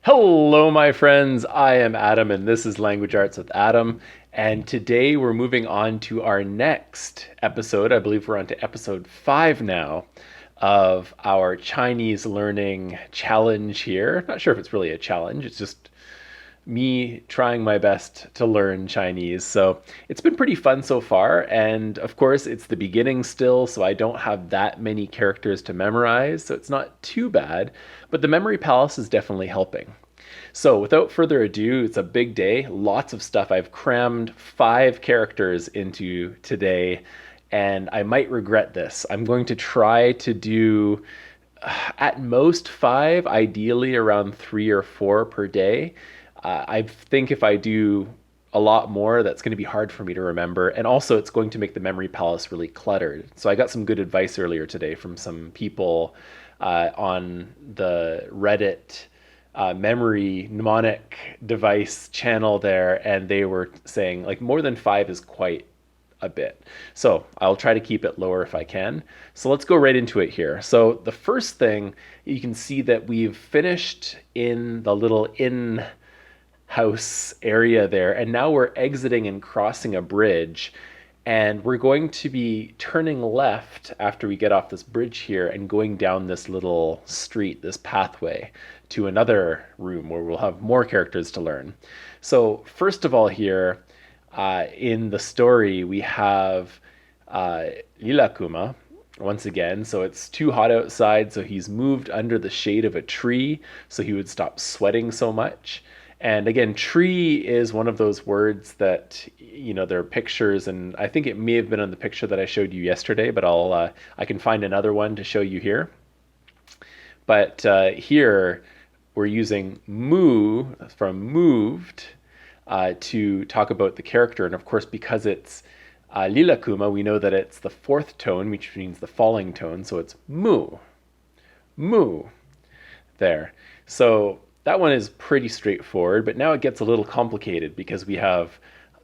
Hello, my friends. I am Adam, and this is Language Arts with Adam. And today we're moving on to our next episode. I believe we're on to episode 5 now of our Chinese learning challenge here. Not sure if it's really a challenge, it's just me trying my best to learn Chinese. So it's been pretty fun so far. And of course, it's the beginning still, so I don't have that many characters to memorize. So it's not too bad. But the memory palace is definitely helping. So without further ado, it's a big day, lots of stuff. I've crammed 5 characters into today, and I might regret this. I'm going to try to do at most 5, ideally around 3 or 4 per day. I think if I do a lot more, that's going to be hard for me to remember. And also, it's going to make the memory palace really cluttered. So I got some good advice earlier today from some people on the Reddit memory mnemonic device channel there, and they were saying like more than 5 is quite a bit. So I'll try to keep it lower if I can. So let's go right into it here. So the first thing, you can see that we've finished in the little inn house area there, and now we're exiting and crossing a bridge, and we're going to be turning left after we get off this bridge here and going down this little street, this pathway, to another room where we'll have more characters to learn. So first of all here, in the story, we have Lilakuma once again. So it's too hot outside, so he's moved under the shade of a tree so he would stop sweating so much. And again, tree is one of those words that, there are pictures, and I think it may have been on the picture that I showed you yesterday, but I can find another one to show you here. But here we're using mu from moved to talk about the character. And of course, because it's Lilakuma, we know that it's the 4th tone, which means the falling tone. So it's mu, mu, there. So that one is pretty straightforward, but now it gets a little complicated because we have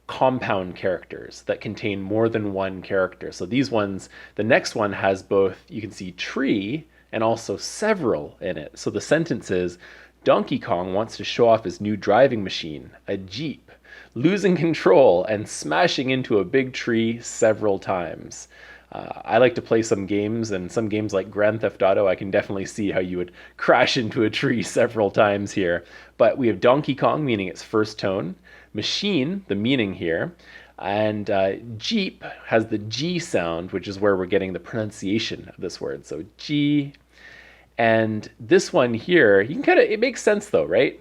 compound characters that contain more than one character. So these ones, the next one has both, you can see tree and also several in it. So the sentence is, Donkey Kong wants to show off his new driving machine, a Jeep, losing control and smashing into a big tree several times. I like to play some games, and some games like Grand Theft Auto, I can definitely see how you would crash into a tree several times here. But we have Donkey Kong, meaning its 1st tone, machine, the meaning here, and Jeep has the G sound, which is where we're getting the pronunciation of this word. So G, and this one here, you can it makes sense though, right?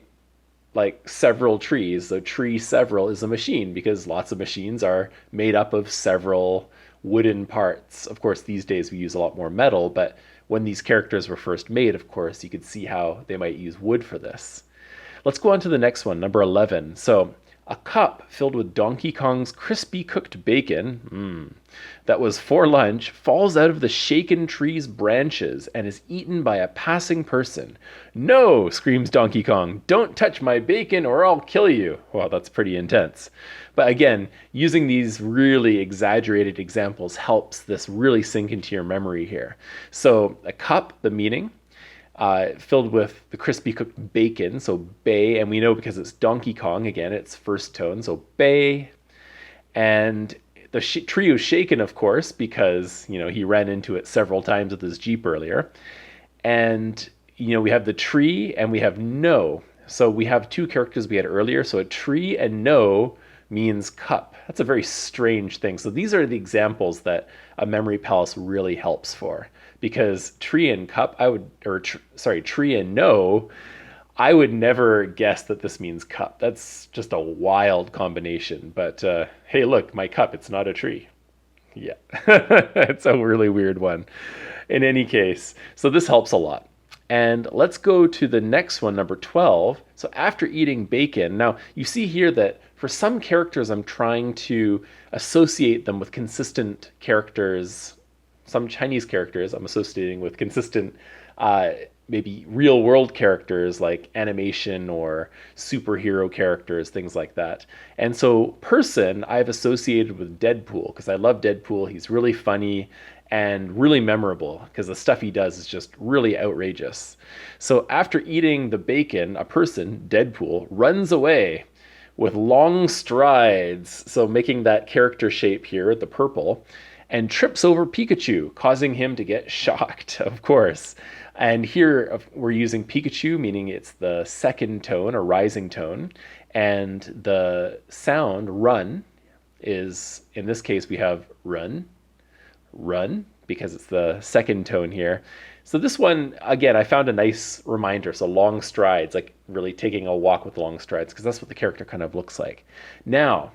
Like several trees, so tree several is a machine because lots of machines are made up of several wooden parts. Of course, these days we use a lot more metal, but when these characters were first made, of course, you could see how they might use wood for this. Let's go on to the next one, number 11. So a cup filled with Donkey Kong's crispy cooked bacon, that was for lunch, falls out of the shaken tree's branches and is eaten by a passing person. No, screams Donkey Kong, don't touch my bacon or I'll kill you. Well, that's pretty intense. But again, using these really exaggerated examples helps this really sink into your memory here. So a cup, the meaning, filled with the crispy cooked bacon, so bay, and we know because it's Donkey Kong, again, it's 1st tone, so bay. And the tree was shaken, of course, because, he ran into it several times with his Jeep earlier. And, we have the tree and we have no. So we have 2 characters we had earlier, so a tree and no means cup. That's a very strange thing. So these are the examples that a memory palace really helps for. Because tree and cup, tree and no, I would never guess that this means cup. That's just a wild combination. But hey, look, my cup, it's not a tree. Yeah, it's a really weird one. In any case, so this helps a lot. And let's go to the next one, number 12. So after eating bacon, now you see here that for some characters, I'm trying to associate them with consistent characters. Some Chinese characters I'm associating with consistent, maybe real world characters like animation or superhero characters, things like that. And so person I've associated with Deadpool because I love Deadpool. He's really funny and really memorable because the stuff he does is just really outrageous. So after eating the bacon, a person, Deadpool, runs away with long strides, so making that character shape here, the purple, and trips over Pikachu, causing him to get shocked, of course. And here we're using Pikachu, meaning it's the second tone, a rising tone, and the sound run is, in this case, we have run, run, because it's the second tone here. So this one, again, I found a nice reminder. So long strides, like really taking a walk with long strides, because that's what the character kind of looks like. Now,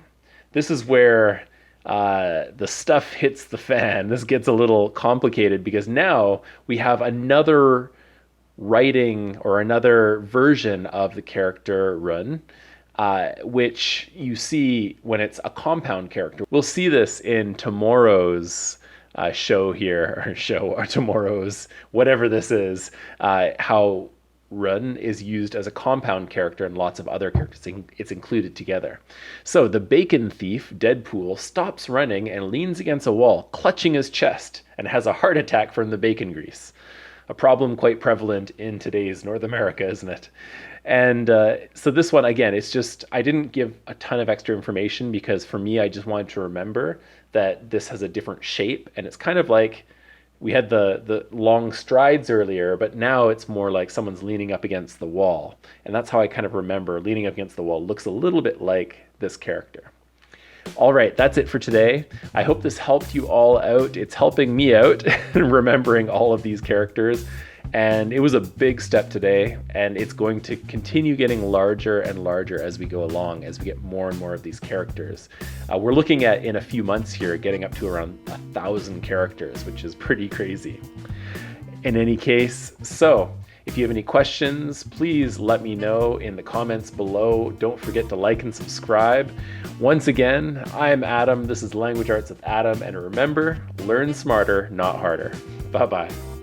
this is where the stuff hits the fan. This gets a little complicated because now we have another writing or another version of the character run, which you see when it's a compound character. We'll see this in tomorrow's show here, or tomorrow's, whatever this is, how run is used as a compound character and lots of other characters. It's included together. So the bacon thief, Deadpool, stops running and leans against a wall, clutching his chest, and has a heart attack from the bacon grease. A problem quite prevalent in today's North America, isn't it? And so this one, again, it's just, I didn't give a ton of extra information because for me, I just wanted to remember that this has a different shape. And it's kind of like we had the long strides earlier, but now it's more like someone's leaning up against the wall. And that's how I kind of remember leaning up against the wall. Looks a little bit like this character. All right, that's it for today. I hope this helped you all out. It's helping me out remembering all of these characters. And it was a big step today, and it's going to continue getting larger and larger as we go along, as we get more and more of these characters. We're looking at, in a few months here, getting up to around 1,000 characters, which is pretty crazy. In any case, so if you have any questions, please let me know in the comments below. Don't forget to like and subscribe. Once again, I'm Adam. This is Language Arts with Adam, and remember, learn smarter, not harder. Bye-bye.